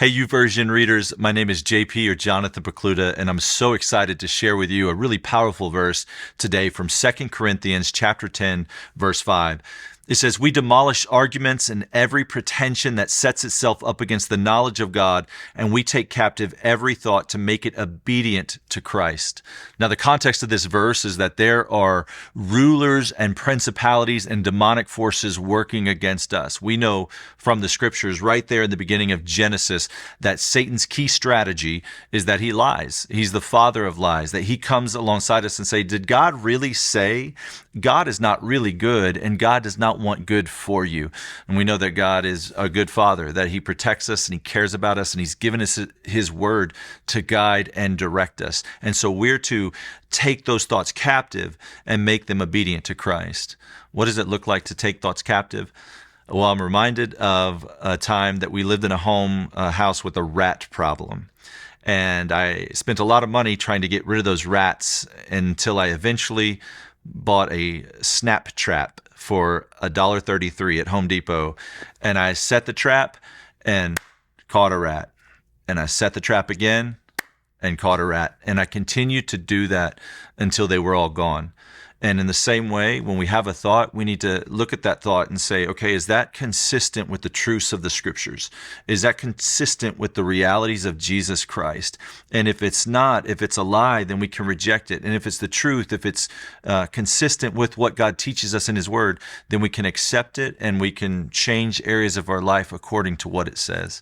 Hey, YouVersion readers, my name is JP or Jonathan Precluda, and I'm so excited to share with you a really powerful verse today from 2 Corinthians chapter 10, verse 5. It says, "We demolish arguments and every pretension that sets itself up against the knowledge of God, and we take captive every thought to make it obedient to Christ." Now, the context of this verse is that there are rulers and principalities and demonic forces working against us. We know from the scriptures right there in the beginning of Genesis that Satan's key strategy is that he lies. He's the father of lies, that he comes alongside us and say, did God really say? God is not really good, and God does not want good for you. And we know that God is a good father, that he protects us and he cares about us, and he's given us his word to guide and direct us. And so we're to take those thoughts captive and make them obedient to Christ. What does it look like to take thoughts captive? Well, I'm reminded of a time that we lived in a house with a rat problem. And I spent a lot of money trying to get rid of those rats until I eventually bought a snap trap for $1.33 at Home Depot. And I set the trap and caught a rat. And I set the trap again and caught a rat. And I continued to do that until they were all gone. And in the same way, when we have a thought, we need to look at that thought and say, okay, is that consistent with the truths of the scriptures? Is that consistent with the realities of Jesus Christ? And if it's not, if it's a lie, then we can reject it. And if it's the truth, if it's consistent with what God teaches us in his word, then we can accept it and we can change areas of our life according to what it says.